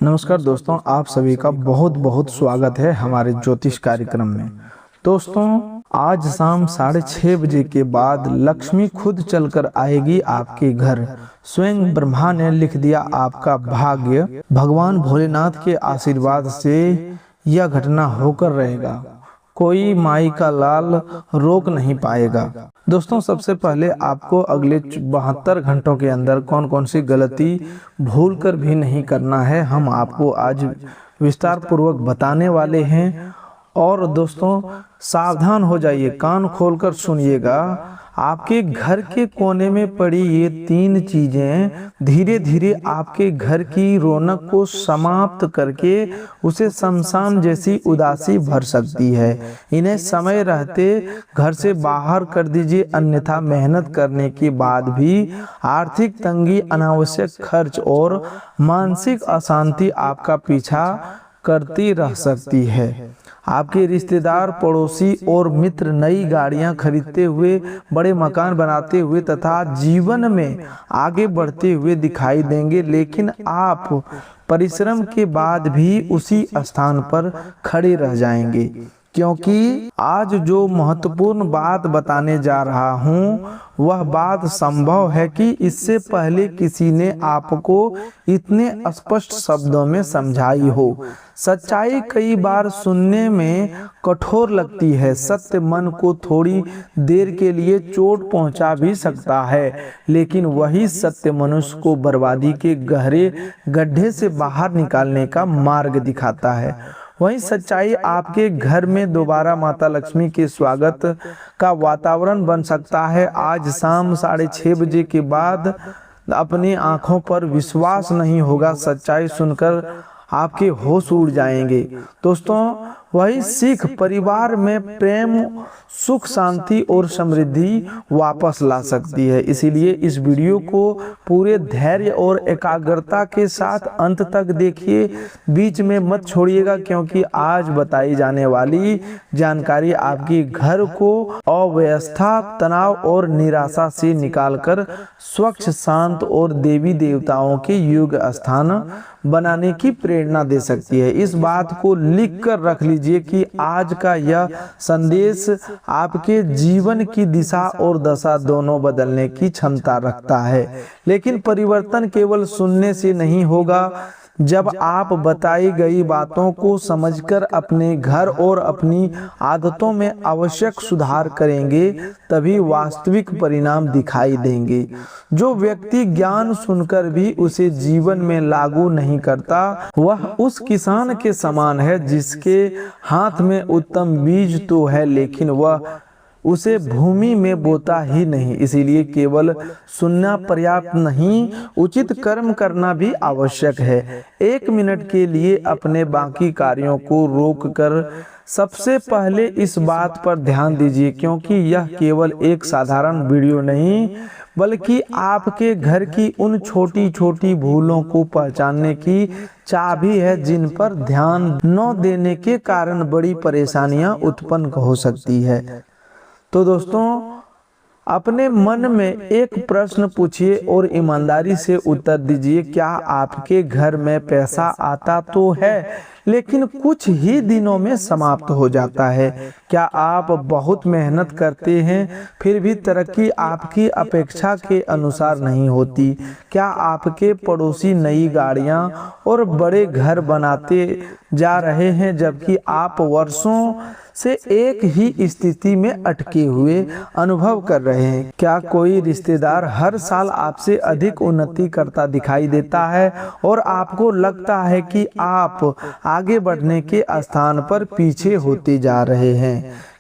नमस्कार दोस्तों, आप सभी का बहुत बहुत स्वागत है हमारे ज्योतिष कार्यक्रम में। दोस्तों, आज शाम 6:30 बजे के बाद लक्ष्मी खुद चलकर आएगी आपके घर। स्वयं ब्रह्मा ने लिख दिया आपका भाग्य। भगवान भोलेनाथ के आशीर्वाद से यह घटना होकर रहेगा। कोई माई का लाल रोक नहीं पाएगा। दोस्तों, सबसे पहले आपको अगले 72 घंटों के अंदर कौन कौन सी गलती भूल कर भी नहीं करना है, हम आपको आज विस्तार पूर्वक बताने वाले हैं। और दोस्तों, सावधान हो जाइए, कान खोलकर सुनिएगा। आपके घर के कोने में पड़ी ये 3 चीजें धीरे धीरे आपके घर की रौनक को समाप्त करके उसे शमशान जैसी उदासी भर सकती है। इन्हें समय रहते घर से बाहर कर दीजिए, अन्यथा मेहनत करने के बाद भी आर्थिक तंगी, अनावश्यक खर्च और मानसिक अशांति आपका पीछा करती रह सकती है। आपके रिश्तेदार, पड़ोसी और मित्र नई गाड़ियां खरीदते हुए, बड़े मकान बनाते हुए तथा जीवन में आगे बढ़ते हुए दिखाई देंगे, लेकिन आप परिश्रम के बाद भी उसी स्थान पर खड़े रह जाएंगे। क्योंकि आज जो महत्वपूर्ण बात बताने जा रहा हूँ वह बात संभव है कि इससे पहले किसी ने आपको इतने स्पष्ट शब्दों में समझाई हो। सच्चाई कई बार सुनने में कठोर लगती है। सत्य मन को थोड़ी देर के लिए चोट पहुंचा भी सकता है, लेकिन वही सत्य मनुष्य को बर्बादी के गहरे गड्ढे से बाहर निकालने का मार्ग दिखाता है। वही सच्चाई आपके घर में दोबारा माता लक्ष्मी के स्वागत का वातावरण बन सकता है। आज शाम 6:30 बजे के बाद अपनी आंखों पर विश्वास नहीं होगा। सच्चाई सुनकर आपके होश उड़ जाएंगे। दोस्तों, वही सिख परिवार में प्रेम, सुख, शांति और समृद्धि वापस ला सकती है। इसीलिए इस वीडियो को पूरे धैर्य और एकाग्रता के साथ अंत तक देखिए, बीच में मत छोड़िएगा, क्योंकि आज बताई जाने वाली जानकारी आपके घर को अव्यवस्था, तनाव और निराशा से निकालकर स्वच्छ, शांत और देवी देवताओं के योग स्थान बनाने की प्रेरणा दे सकती है। इस बात को लिख कर रख लीजिए कि आज का यह संदेश आपके जीवन की दिशा और दशा दोनों बदलने की क्षमता रखता है। लेकिन परिवर्तन केवल सुनने से नहीं होगा। जब आप बताई गई बातों को समझकर अपने घर और अपनी आदतों में आवश्यक सुधार करेंगे, तभी वास्तविक परिणाम दिखाई देंगे। जो व्यक्ति ज्ञान सुनकर भी उसे जीवन में लागू नहीं करता, वह उस किसान के समान है जिसके हाथ में उत्तम बीज तो है, लेकिन वह उसे भूमि में बोता ही नहीं। इसीलिए केवल सुनना पर्याप्त नहीं, उचित कर्म करना भी आवश्यक है। 1 मिनट के लिए अपने बाकी कार्यों को रोककर सबसे पहले इस बात पर ध्यान दीजिए, क्योंकि यह केवल एक साधारण वीडियो नहीं, बल्कि आपके घर की उन छोटी छोटी भूलों को पहचानने की चाबी है, जिन पर ध्यान न देने के कारण बड़ी परेशानियां उत्पन्न हो सकती है। तो दोस्तों, अपने मन में एक प्रश्न पूछिए और ईमानदारी से उत्तर दीजिए। क्या आपके घर में पैसा आता तो है, लेकिन कुछ ही दिनों में समाप्त हो जाता है? क्या आप बहुत मेहनत करते हैं, फिर भी तरक्की आपकी अपेक्षा के अनुसार नहीं होती? क्या आपके पड़ोसी नई गाड़ियां और बड़े घर बनाते जा रहे हैं, जबकि आप वर्षों से एक ही स्थिति में अटके हुए अनुभव कर रहे हैं? क्या कोई रिश्तेदार हर साल आपसे अधिक उन्नति करता दिखाई देता है और आपको लगता है कि आप आगे बढ़ने के स्थान पर पीछे होते जा रहे हैं?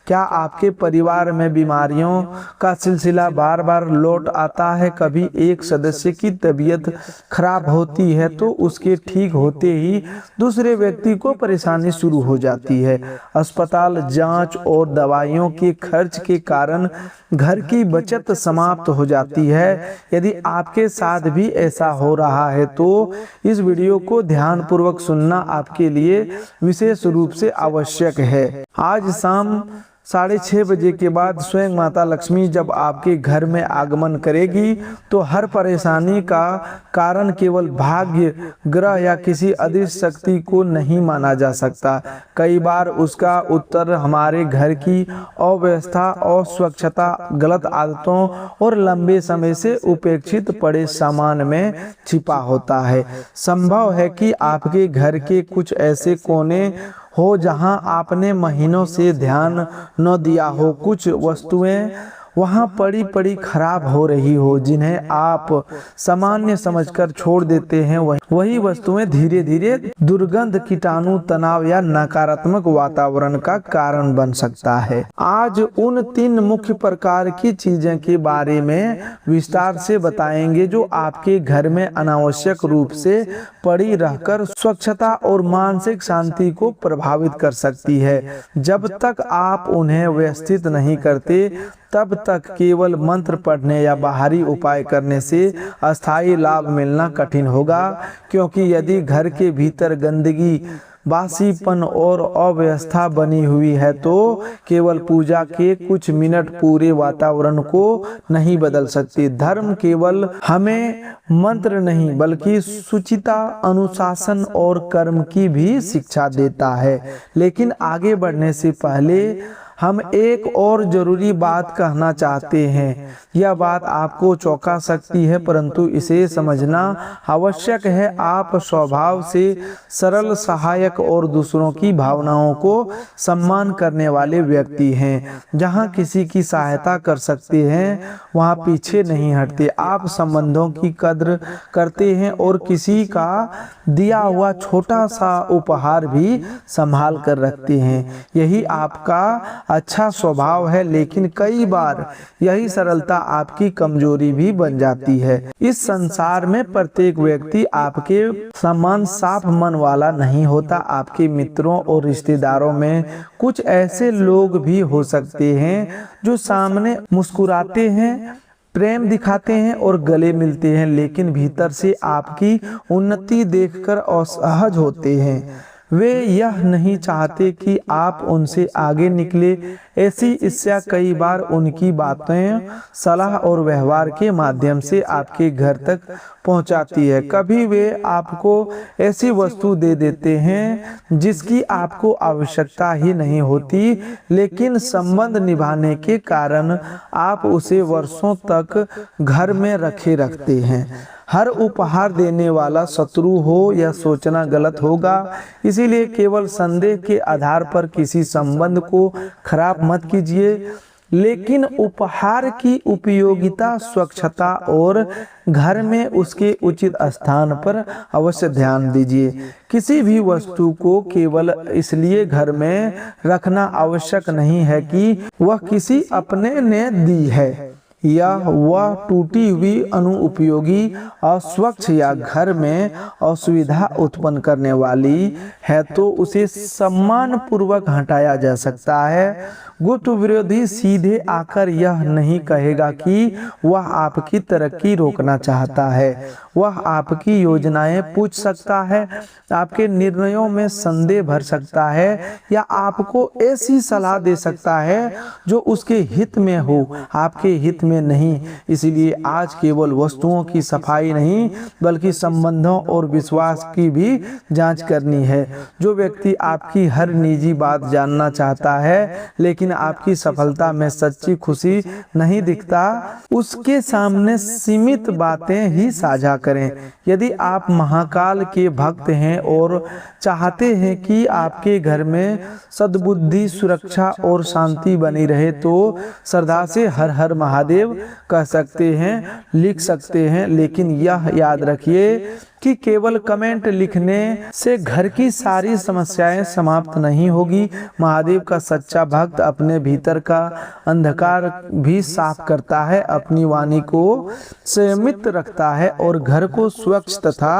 क्या आपके परिवार में बीमारियों का सिलसिला बार बार लौट आता है? कभी एक सदस्य की तबीयत खराब होती है तो उसके ठीक होते ही दूसरे व्यक्ति को परेशानी शुरू हो जाती है। अस्पताल, जांच और दवाइयों के खर्च के कारण घर की बचत समाप्त हो जाती है। यदि आपके साथ भी ऐसा हो रहा है तो इस वीडियो को ध्यानपूर्वक सुनना आपके लिए विशेष रूप से आवश्यक है। आज शाम 6:30 बजे के बाद स्वयं माता लक्ष्मी जब आपके घर में आगमन करेगी तो हर परेशानी का कारण केवल भाग्य, ग्रह या किसी अदृश्य शक्ति को नहीं माना जा सकता। कई बार उसका उत्तर हमारे घर की अव्यवस्था, अस्वच्छता, गलत आदतों और लंबे समय से उपेक्षित पड़े सामान में छिपा होता है। संभव है कि आपके घर के कुछ ऐसे कोने हो जहां आपने महीनों से ध्यान न दिया हो। कुछ वस्तुएं वहां पड़ी पड़ी खराब हो रही हो जिन्हें आप सामान्य समझकर छोड़ देते हैं। वही वस्तुएं धीरे धीरे दुर्गंध, कीटाणु, तनाव या नकारात्मक वातावरण का कारण बन सकता है। आज उन 3 मुख्य प्रकार की चीजें के बारे में विस्तार से बताएंगे जो आपके घर में अनावश्यक रूप से पड़ी रहकर स्वच्छता और मानसिक शांति को प्रभावित कर सकती है। जब तक आप उन्हें व्यवस्थित नहीं करते तब तक केवल मंत्र पढ़ने या बाहरी उपाय करने से अस्थायी लाभ मिलना कठिन होगा, क्योंकि यदि घर के भीतर गंदगी, बासीपन और अव्यवस्था बनी हुई है तो केवल पूजा के कुछ मिनट पूरे वातावरण को नहीं बदल सकती। धर्म केवल हमें मंत्र नहीं बल्कि शुचिता, अनुशासन और कर्म की भी शिक्षा देता है। लेकिन आगे बढ़ने से पहले हम एक और जरूरी बात कहना चाहते हैं। यह बात आपको चौंका सकती है, परंतु इसे समझना आवश्यक है। आप स्वभाव से सरल, सहायक और दूसरों की भावनाओं को सम्मान करने वाले व्यक्ति हैं। जहां किसी की सहायता कर सकते हैं वहां पीछे नहीं हटते। आप संबंधों की कद्र करते हैं और किसी का दिया हुआ छोटा सा उपहार भी संभाल कर रखते हैं। यही आपका अच्छा स्वभाव है, लेकिन कई बार यही सरलता आपकी कमजोरी भी बन जाती है। इस संसार में प्रत्येक व्यक्ति आपके समान साफ मन वाला नहीं होता। आपके मित्रों और रिश्तेदारों में कुछ ऐसे लोग भी हो सकते हैं जो सामने मुस्कुराते हैं, प्रेम दिखाते हैं और गले मिलते हैं, लेकिन भीतर से आपकी उन्नति देखकर असहज होते हैं। वे यह नहीं चाहते कि आप उनसे आगे निकले। ऐसी इच्छा कई बार उनकी बातें, सलाह और व्यवहार के माध्यम से आपके घर तक पहुंचाती है। कभी वे आपको ऐसी वस्तु दे देते हैं जिसकी आपको आवश्यकता ही नहीं होती, लेकिन संबंध निभाने के कारण आप उसे वर्षों तक घर में रखे रखते हैं। हर उपहार देने वाला शत्रु हो यह सोचना गलत होगा। इसीलिए केवल संदेह के आधार पर किसी संबंध को खराब मत कीजिए, लेकिन उपहार की उपयोगिता, स्वच्छता और घर में उसके उचित स्थान पर अवश्य ध्यान दीजिए। किसी भी वस्तु को केवल इसलिए घर में रखना आवश्यक नहीं है कि वह किसी अपने ने दी है या वह टूटी हुई, अनुपयोगी, अस्वच्छ या घर में असुविधा उत्पन्न करने वाली है तो उसे सम्मान पूर्वक हटाया जा सकता है। गुप्त विरोधी सीधे आकर यह नहीं कहेगा कि वह आपकी तरक्की रोकना चाहता है। वह आपकी योजनाएं पूछ सकता है, आपके निर्णयों में संदेह भर सकता है या आपको ऐसी सलाह दे सकता है जो उसके हित में हो, आपके हित में नहीं। इसलिए आज केवल वस्तुओं की सफाई नहीं बल्कि संबंधों और विश्वास की भी जांच करनी है। जो व्यक्ति आपकी हर निजी बात जानना चाहता है लेकिन आपकी सफलता में सच्ची खुशी नहीं दिखता, उसके सामने सीमित बातें ही साझा करें। यदि आप महाकाल के भक्त हैं और चाहते हैं कि आपके घर में सद्बुद्धि, सुरक्षा और शांति बनी रहे तो श्रद्धा से हर हर महादेव कह सकते हैं, लिख सकते हैं। लेकिन यह याद रखिए कि केवल कमेंट लिखने से घर की सारी समस्याएं समाप्त नहीं होगी। महादेव का सच्चा भक्त अपने भीतर का अंधकार भी साफ करता है, अपनी वाणी को संयमित रखता है और घर घर को स्वच्छ तथा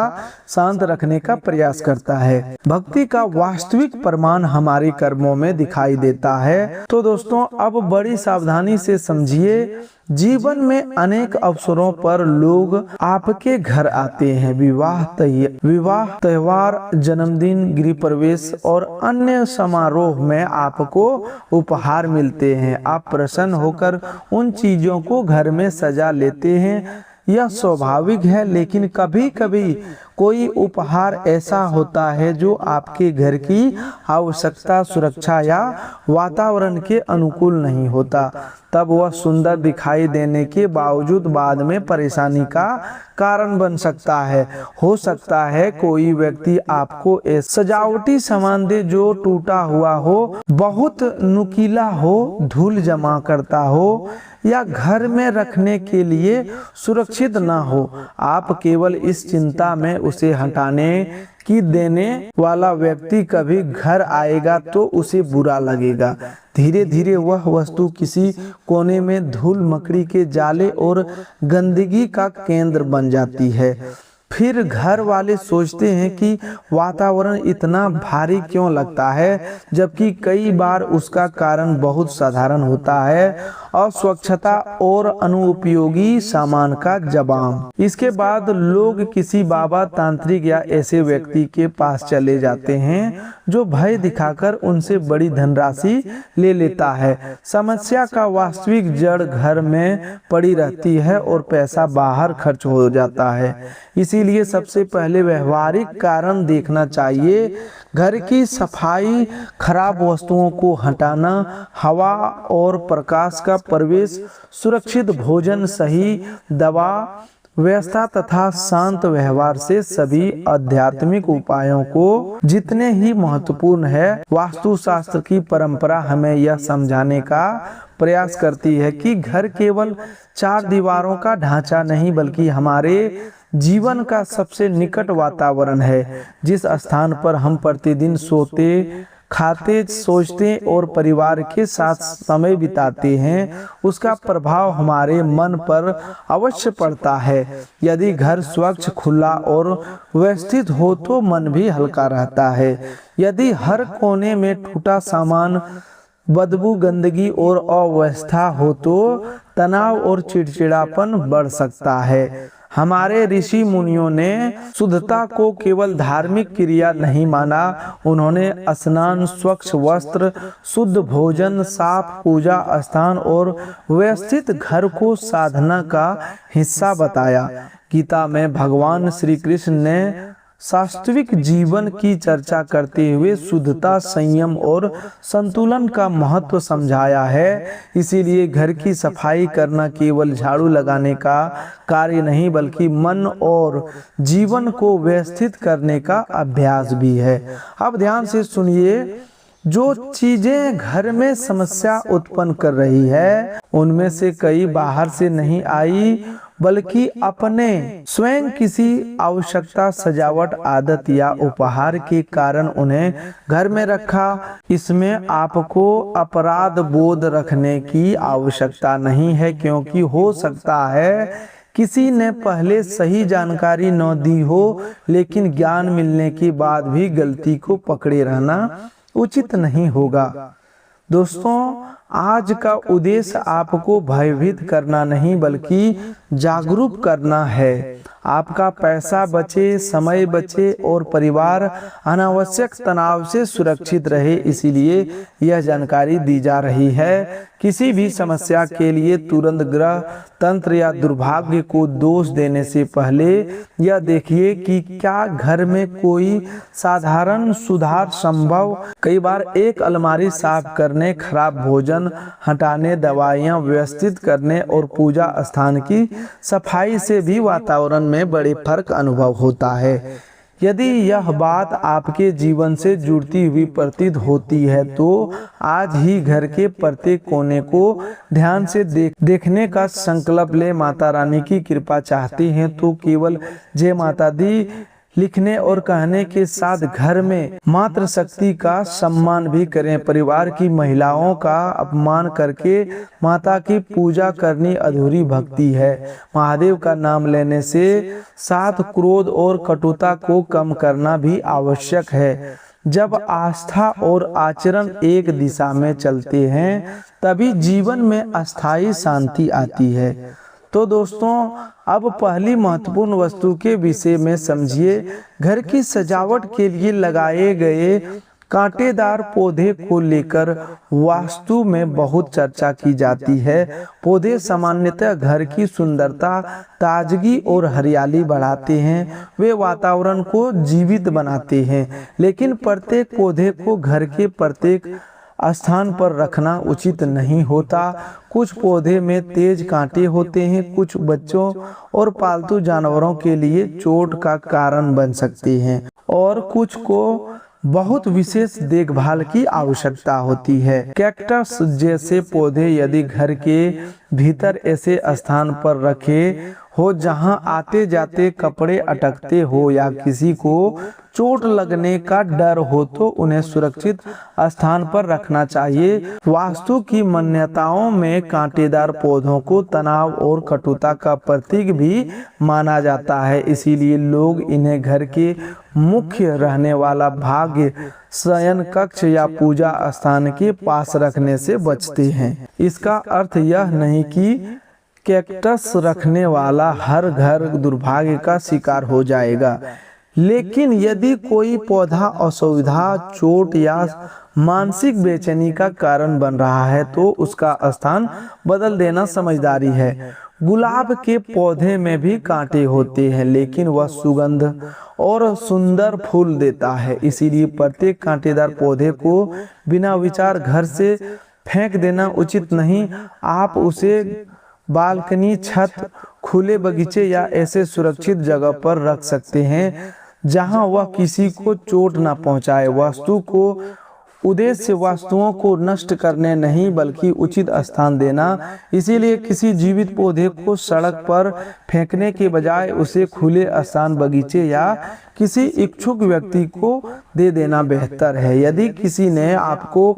शांत रखने का प्रयास करता है। भक्ति का वास्तविक प्रमाण हमारे कर्मों में दिखाई देता है। तो दोस्तों, अब बड़ी सावधानी से समझिए, जीवन में अनेक अवसरों पर लोग आपके घर आते हैं। विवाह, त्योहार, जन्मदिन, गृह प्रवेश और अन्य समारोह में आपको उपहार मिलते हैं। आप प्रसन्न होकर उन चीजों को घर में सजा लेते हैं, यह स्वाभाविक है। लेकिन कभी कभी कोई उपहार ऐसा होता है जो आपके घर की आवश्यकता, सुरक्षा या वातावरण के अनुकूल नहीं होता। तब वह सुंदर दिखाई देने के बावजूद बाद में परेशानी का कारण बन सकता है। हो सकता है कोई व्यक्ति आपको एक सजावटी सामान दे जो टूटा हुआ हो, बहुत नुकीला हो, धूल जमा करता हो या घर में रखने के लिए सुरक्षित ना हो। आप केवल इस चिंता में उसे हटाने की देने वाला व्यक्ति कभी घर आएगा तो उसे बुरा लगेगा। धीरे धीरे वह वस्तु किसी कोने में धूल, मकड़ी के जाले और गंदगी का केंद्र बन जाती है। फिर घर वाले सोचते हैं कि वातावरण इतना भारी क्यों लगता है, जबकि कई बार उसका कारण बहुत साधारण होता है, अस्वच्छता और अनुपयोगी सामान का जमाव। इसके बाद लोग किसी बाबा, तांत्रिक या ऐसे व्यक्ति के पास चले जाते हैं जो भय दिखाकर उनसे बड़ी धनराशि ले लेता है। समस्या का वास्तविक जड़ घर में पड़ी रहती है और पैसा बाहर खर्च हो जाता है। इसीलिए सबसे पहले व्यवहारिक कारण देखना चाहिए। घर की सफाई, खराब वस्तुओं को हटाना, हवा और प्रकाश का प्रवेश, सुरक्षित भोजन, सही दवा व्यवस्था तथा शांत व्यवहार से सभी आध्यात्मिक उपायों को जितने ही महत्वपूर्ण है। वास्तुशास्त्र की परंपरा हमें यह समझाने का प्रयास करती है कि घर केवल चार दीवारों का ढांचा नहीं, बल्कि हमारे जीवन का सबसे निकट वातावरण है। जिस स्थान पर हम प्रतिदिन सोते, खाते, सोचते और परिवार के साथ समय बिताते हैं, उसका प्रभाव हमारे मन पर अवश्य पड़ता है। यदि घर स्वच्छ, खुला और व्यवस्थित हो तो मन भी हल्का रहता है। यदि हर कोने में टूटा सामान, बदबू, गंदगी और अव्यवस्था हो तो तनाव और चिड़चिड़ापन बढ़ सकता है। हमारे ऋषि मुनियों ने शुद्धता को केवल धार्मिक क्रिया नहीं माना। उन्होंने स्नान, स्वच्छ वस्त्र, शुद्ध भोजन, साफ पूजा स्थान और व्यवस्थित घर को साधना का हिस्सा बताया। गीता में भगवान श्री कृष्ण ने वास्तविक जीवन की चर्चा करते हुए शुद्धता, संयम और संतुलन का महत्व समझाया है। इसीलिए घर की सफाई करना केवल झाड़ू लगाने का कार्य नहीं, बल्कि मन और जीवन को व्यवस्थित करने का अभ्यास भी है। अब ध्यान से सुनिए, जो चीजें घर में समस्या उत्पन्न कर रही है, उनमें से कई बाहर से नहीं आई, बल्कि अपने स्वयं किसी आवश्यकता, सजावट, आदत या उपहार के कारण उन्हें घर में रखा। इसमें आपको अपराध बोध रखने की आवश्यकता नहीं है, क्योंकि हो सकता है किसी ने पहले सही जानकारी न दी हो, लेकिन ज्ञान मिलने के बाद भी गलती को पकड़े रहना उचित नहीं होगा। दोस्तों, आज का उद्देश्य आपको भयभीत करना नहीं, बल्कि जागरूक करना है। आपका पैसा बचे, समय बचे और परिवार अनावश्यक तनाव से सुरक्षित रहे, इसीलिए यह जानकारी दी जा रही है। किसी भी समस्या के लिए तुरंत ग्रह तंत्र या दुर्भाग्य को दोष देने से पहले यह देखिए कि क्या घर में कोई साधारण सुधार संभव। कई बार एक अलमारी साफ करने, खराब भोजन हटाने, दवाइयां व्यवस्थित करने और पूजा स्थान की सफाई से भी वातावरण में बड़े फर्क अनुभव होता है। यदि यह बात आपके जीवन से जुड़ती हुई प्रतीत होती है तो आज ही घर के प्रत्येक कोने को ध्यान से देखने का संकल्प ले। माता रानी की कृपा चाहती हैं तो केवल जय माता दी लिखने और कहने के साथ घर में मातृशक्ति का सम्मान भी करें। परिवार की महिलाओं का अपमान करके माता की पूजा करनी अधूरी भक्ति है। महादेव का नाम लेने से साथ क्रोध और कटुता को कम करना भी आवश्यक है। जब आस्था और आचरण एक दिशा में चलते हैं तभी जीवन में अस्थायी शांति आती है। तो दोस्तों, अब पहली महत्वपूर्ण वस्तु के विषय में समझिए। घर की सजावट के लिए लगाए गए कांटेदार पौधे को लेकर वास्तु में बहुत चर्चा की जाती है। पौधे सामान्यतः घर की सुंदरता, ताजगी और हरियाली बढ़ाते हैं। वे वातावरण को जीवित बनाते हैं, लेकिन प्रत्येक पौधे को घर के प्रत्येक स्थान पर रखना उचित नहीं होता। कुछ पौधे में तेज कांटे होते हैं, कुछ बच्चों और पालतू जानवरों के लिए चोट का कारण बन सकते हैं और कुछ को बहुत विशेष देखभाल की आवश्यकता होती है। कैक्टस जैसे पौधे यदि घर के भीतर ऐसे स्थान पर रखे हो जहां आते जाते कपड़े अटकते हो या किसी को चोट लगने का डर हो तो उन्हें सुरक्षित स्थान पर रखना चाहिए। वास्तु की मान्यताओं में कांटेदार पौधों को तनाव और कटुता का प्रतीक भी माना जाता है, इसीलिए लोग इन्हें घर के मुख्य रहने वाला भाग, शयन कक्ष या पूजा स्थान के पास रखने से बचते हैं। इसका अर्थ यह नहीं कि कैक्टस रखने वाला हर घर दुर्भाग्य का शिकार हो जाएगा, लेकिन यदि कोई पौधा असुविधा, चोट या मानसिक बेचैनी का कारण बन रहा है तो उसका स्थान बदल देना समझदारी है। गुलाब के पौधे में भी कांटे होते हैं, लेकिन वह सुगंध और सुंदर फूल देता है, इसीलिए प्रत्येक कांटेदार पौधे को बिना विचार घर से फेंक देना उचित नहीं। आप उसे बालकनी, छत, खुले बगीचे या ऐसे सुरक्षित जगह पर रख सकते हैं जहां वह किसी को चोट न पहुंचाए। वास्तु को उद्देश्य वस्तुओं को नष्ट करने नहीं बल्कि उचित स्थान देना, इसीलिए किसी जीवित पौधे को सड़क पर फेंकने के बजाय उसे खुले स्थान, बगीचे या किसी इच्छुक व्यक्ति को दे देना बेहतर है। यदि किसी ने आपको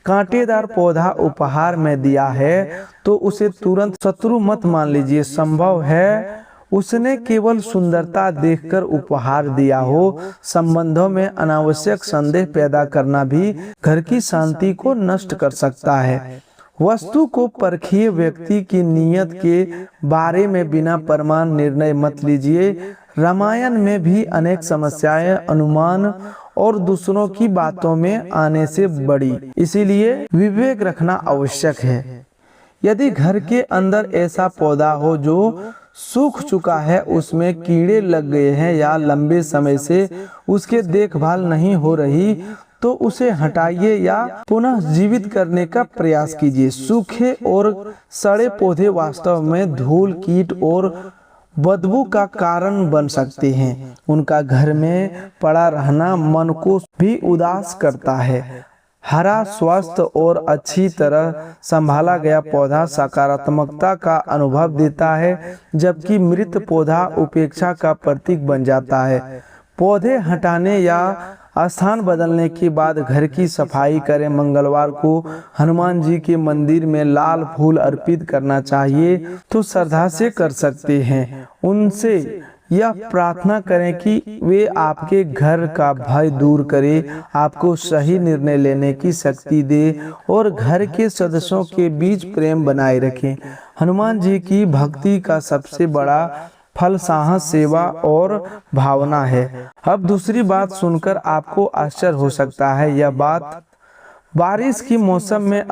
कांटेदार पौधा उपहार में दिया है तो उसे तुरंत शत्रु मत मान लीजिए। संभव है उसने केवल सुंदरता देखकर उपहार दिया हो। संबंधों में अनावश्यक संदेह पैदा करना भी घर की शांति को नष्ट कर सकता है। वस्तु को परखिए, व्यक्ति की नीयत के बारे में बिना प्रमाण निर्णय मत लीजिए। रामायण में भी अनेक समस्याएं अनुमान और दूसरों की बातों में आने से बढ़ी, इसीलिए विवेक रखना आवश्यक है। यदि घर के अंदर ऐसा पौधा हो जो सूख चुका है, उसमें कीड़े लग गए हैं या लंबे समय से उसके देखभाल नहीं हो रही तो उसे हटाइए या पुनः जीवित करने का प्रयास कीजिए। सूखे और सड़े पौधे वास्तव में धूल, कीट और बदबू का कारण बन सकते हैं। उनका घर में पड़ा रहना मन को भी उदास करता है। हरा, स्वस्थ और अच्छी तरह संभाला गया पौधा सकारात्मकता का अनुभव देता है, जबकि मृत पौधा उपेक्षा का प्रतीक बन जाता है। पौधे हटाने या स्थान बदलने के बाद घर की सफाई करें। मंगलवार को हनुमान जी के मंदिर में लाल फूल अर्पित करना चाहिए तो श्रद्धा से कर सकते हैं। उनसे यह प्रार्थना करें कि वे आपके घर का भय दूर करें, आपको सही निर्णय लेने की शक्ति दे और घर के सदस्यों के बीच प्रेम बनाए रखें। हनुमान जी की भक्ति का सबसे बड़ा फल साहस, सेवा और भावना है। अब दूसरी बात सुनकर आपको आश्चर्य हो सकता है, यह बात बारिश के मौसम में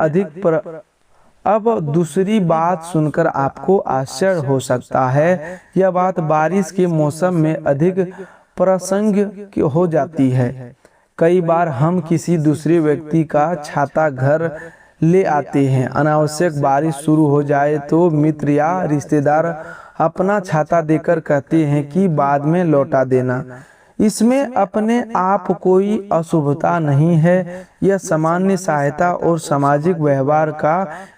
दूसरी बात सुनकर आपको आश्चर्य हो सकता है, यह बात बारिश के मौसम में अधिक प्रासंगिक हो जाती है। कई बार हम किसी दूसरे व्यक्ति का छाता घर ले आते हैं। अनावश्यक बारिश शुरू हो जाए तो मित्र या रिश्तेदार अपना छाता देकर कहते हैं कि बाद में लौटा देना। इसमें अपने आप कोई अशुभता नहीं है, यह सामान्य सहायता और सामाजिक व्यवहार का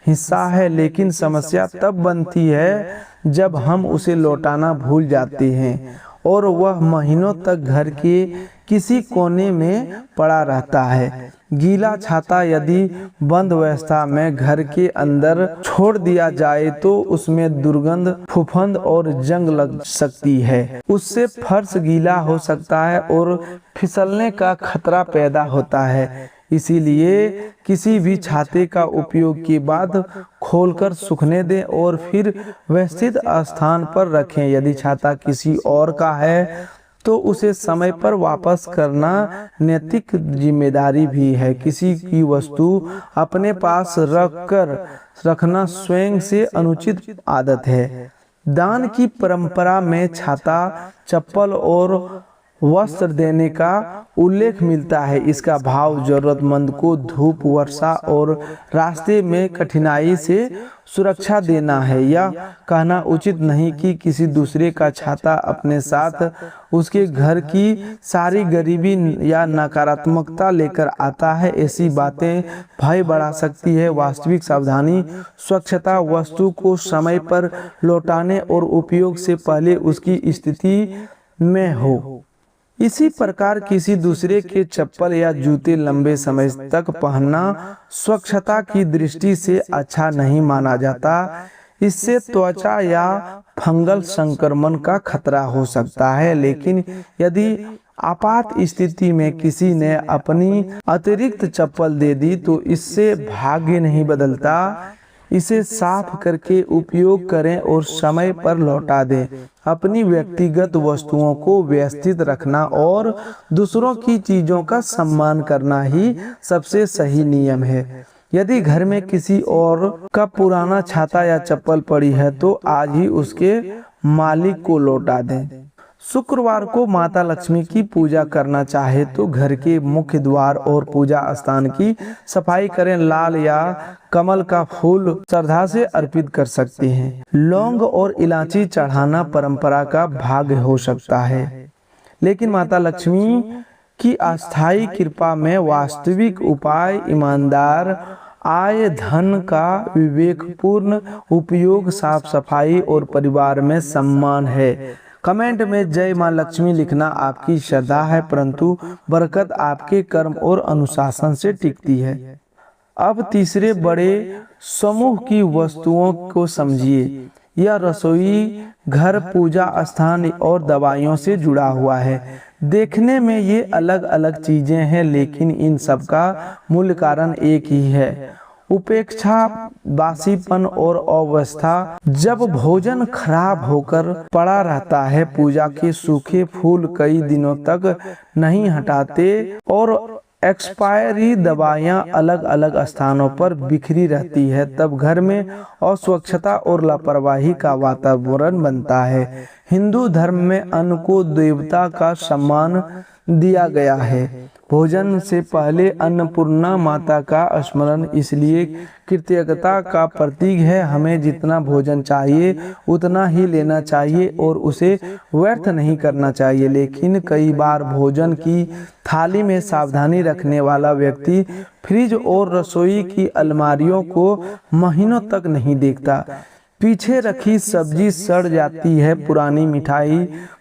हिस्सा है। लेकिन समस्या तब बनती है जब हम उसे लौटाना भूल जाते हैं और वह महीनों तक घर के किसी कोने में पड़ा रहता है। गीला छाता यदि बंद अवस्था में घर के अंदर छोड़ दिया जाए तो उसमें दुर्गंध, फफूंद और जंग लग सकती है। उससे फर्श गीला हो सकता है और फिसलने का खतरा पैदा होता है। इसीलिए किसी भी छाते का उपयोग के बाद खोलकर सूखने दें और फिर व्यवस्थित स्थान पर रखें। यदि छाता किसी और का है तो उसे समय पर वापस करना नैतिक जिम्मेदारी भी है। किसी की वस्तु अपने पास रखना स्वयं से अनुचित आदत है। दान की परंपरा में छाता, चप्पल और वस्त्र देने का उल्लेख मिलता है। इसका भाव जरूरतमंद को धूप, वर्षा और रास्ते में कठिनाई से सुरक्षा देना है। यह कहना उचित नहीं कि किसी दूसरे का छाता अपने साथ उसके घर की सारी गरीबी या नकारात्मकता लेकर आता है। ऐसी बातें भय बढ़ा सकती है। वास्तविक सावधानी स्वच्छता वस्तु को समय पर लौटाने और उपयोग से पहले उसकी स्थिति में हो। इसी प्रकार किसी दूसरे के चप्पल या जूते लंबे समय तक पहनना स्वच्छता की दृष्टि से अच्छा नहीं माना जाता। इससे त्वचा या फंगल संक्रमण का खतरा हो सकता है। लेकिन यदि आपात स्थिति में किसी ने अपनी अतिरिक्त चप्पल दे दी तो इससे भाग्य नहीं बदलता। इसे साफ करके उपयोग करें और समय पर लौटा दें। अपनी व्यक्तिगत वस्तुओं को व्यवस्थित रखना और दूसरों की चीजों का सम्मान करना ही सबसे सही नियम है। यदि घर में किसी और का पुराना छाता या चप्पल पड़ी है तो आज ही उसके मालिक को लौटा दें। शुक्रवार को माता लक्ष्मी की पूजा करना चाहे तो घर के मुख्य द्वार और पूजा स्थान की सफाई करें। लाल या कमल का फूल श्रद्धा से अर्पित कर सकते हैं। लौंग और इलायची चढ़ाना परंपरा का भाग हो सकता है, लेकिन माता लक्ष्मी की अस्थायी कृपा में वास्तविक उपाय ईमानदार आय, धन का विवेकपूर्ण उपयोग, साफ सफाई और परिवार में सम्मान है। कमेंट में जय मां लक्ष्मी लिखना आपकी श्रद्धा है, परंतु बरकत आपके कर्म और अनुशासन से टिकती है। अब तीसरे बड़े समूह की वस्तुओं को समझिए। यह रसोई घर, पूजा स्थान और दवाइयों से जुड़ा हुआ है। देखने में ये अलग अलग चीजें हैं, लेकिन इन सब का मूल कारण एक ही है, उपेक्षा, बासीपन और अवस्था। जब भोजन खराब होकर पड़ा रहता है, पूजा के सूखे फूल कई दिनों तक नहीं हटाते और एक्सपायरी दवाइयां अलग अलग स्थानों पर बिखरी रहती है, तब घर में अस्वच्छता और लापरवाही का वातावरण बनता है। हिंदू धर्म में अन्न को देवता का सम्मान दिया गया है। भोजन से पहले अन्नपूर्णा माता का स्मरण इसलिए कृतज्ञता का प्रतीक है। हमें जितना भोजन चाहिए उतना ही लेना चाहिए और उसे व्यर्थ नहीं करना चाहिए। लेकिन कई बार भोजन की थाली में सावधानी रखने वाला व्यक्ति फ्रिज और रसोई की अलमारियों को महीनों तक नहीं देखता। पीछे रखी सब्जी सड़ जाती है, पुरानी मिठाई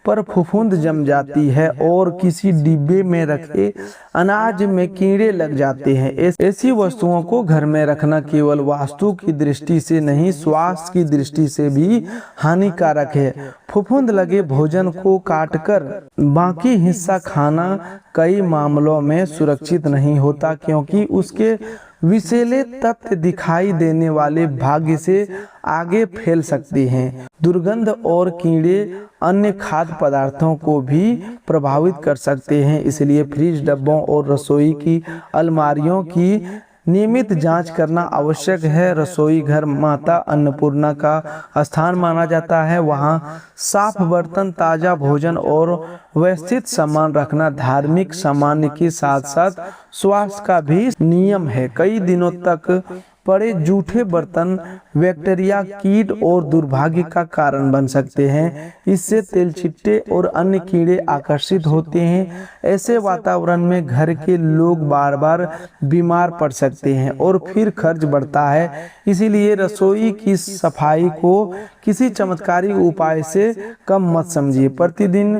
पर फफूंद जम जाती है और किसी डिब्बे में रखे अनाज में कीड़े लग जाते हैं। ऐसी वस्तुओं को घर में रखना केवल वास्तु की दृष्टि से नहीं, स्वास्थ्य की दृष्टि से भी हानिकारक है। फफूंद लगे भोजन को काटकर बाकी हिस्सा खाना कई मामलों में सुरक्षित नहीं होता, क्योंकि उसके विषैले तत्व दिखाई देने वाले भाग्य से आगे फैल सकते हैं। दुर्गंध और कीड़े अन्य खाद्य पदार्थों को भी प्रभावित कर सकते हैं। इसलिए फ्रिज, डब्बों और रसोई की अलमारियों की नियमित जांच करना आवश्यक है। रसोई घर माता अन्नपूर्णा का स्थान माना जाता है। वहां साफ बर्तन, ताजा भोजन और व्यवस्थित सामान रखना धार्मिक सामान्य के साथ साथ स्वास्थ्य का भी नियम है। कई दिनों तक पड़े जूठे बर्तन बैक्टीरिया, कीट और दुर्भाग्य का कारण बन सकते हैं। इससे तेलचिट्टे और अन्य कीड़े आकर्षित होते हैं। ऐसे वातावरण में घर के लोग बार बार बीमार पड़ सकते हैं और फिर खर्च बढ़ता है। इसीलिए रसोई की सफाई को किसी चमत्कारी उपाय से कम मत समझिए। प्रतिदिन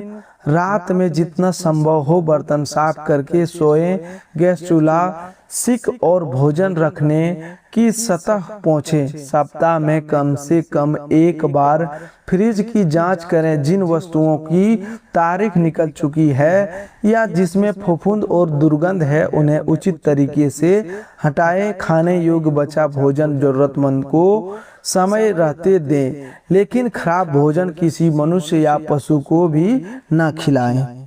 रात में जितना संभव हो बर्तन साफ करके सोएं। गैस चूल्हा, सिक और भोजन रखने की सतह पोंछें। सप्ताह में कम से कम एक बार फ्रिज की जांच करें। जिन वस्तुओं की तारीख निकल चुकी है या जिसमें फफूंद और दुर्गंध है उन्हें उचित तरीके से हटाएं। खाने योग्य बचा भोजन जरूरतमंद को समय रहते दें, लेकिन खराब भोजन किसी मनुष्य या पशु को भी न खिलाएं।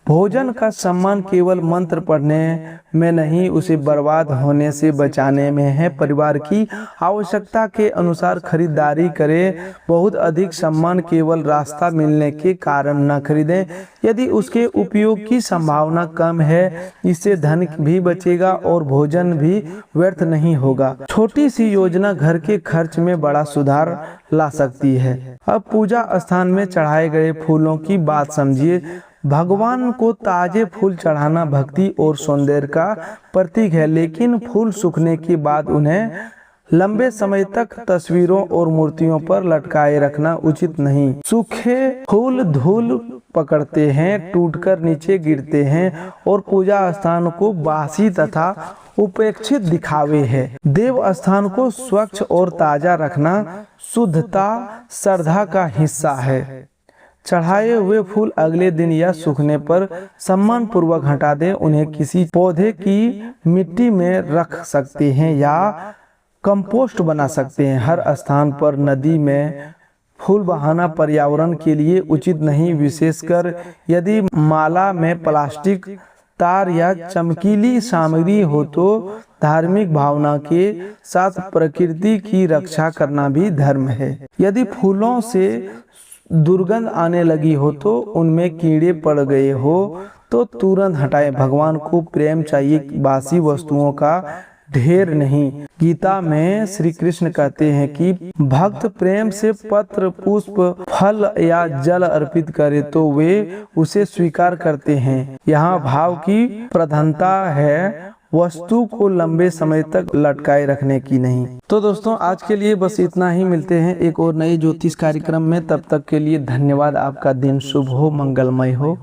भोजन का सम्मान केवल मंत्र पढ़ने में नहीं, उसे बर्बाद होने से बचाने में है। परिवार की आवश्यकता के अनुसार खरीदारी करें। बहुत अधिक सम्मान केवल रास्ता मिलने के कारण न खरीदें। यदि उसके उपयोग की संभावना कम है, इससे धन भी बचेगा और भोजन भी व्यर्थ नहीं होगा। छोटी सी योजना घर के खर्च में बड़ा सुधार ला सकती है। अब पूजा स्थान में चढ़ाए गए फूलों की बात समझिए। भगवान को ताजे फूल चढ़ाना भक्ति और सौंदर्य का प्रतीक है, लेकिन फूल सूखने के बाद उन्हें लंबे समय तक तस्वीरों और मूर्तियों पर लटकाए रखना उचित नहीं। सूखे फूल धूल पकड़ते हैं, टूटकर नीचे गिरते हैं और पूजा स्थान को बासी तथा उपेक्षित दिखावे है। देव स्थान को स्वच्छ और ताजा रखना शुद्धता श्रद्धा का हिस्सा है। चढ़ाए हुए फूल अगले दिन या सूखने पर सम्मान पूर्वक हटा दें। उन्हें किसी पौधे की मिट्टी में रख सकते हैं या कंपोस्ट बना सकते हैं। हर स्थान पर नदी में फूल बहाना पर्यावरण के लिए उचित नहीं, विशेषकर यदि माला में प्लास्टिक, तार या चमकीली सामग्री हो तो धार्मिक भावना के साथ प्रकृति की रक्षा करना भी धर्म है। यदि फूलों से दुर्गंध आने लगी हो तो उनमें कीड़े पड़ गए हो तो तुरंत हटाएं। भगवान को प्रेम चाहिए, बासी वस्तुओं का ढेर नहीं। गीता में श्री कृष्ण कहते हैं कि भक्त प्रेम से पत्र, पुष्प, फल या जल अर्पित करे तो वे उसे स्वीकार करते हैं। यहाँ भाव की प्रधानता है, वस्तु को लंबे समय तक लटकाए रखने की नहीं। तो दोस्तों आज के लिए बस इतना ही। मिलते हैं एक और नए ज्योतिष कार्यक्रम में। तब तक के लिए धन्यवाद। आपका दिन शुभ हो, मंगलमय हो।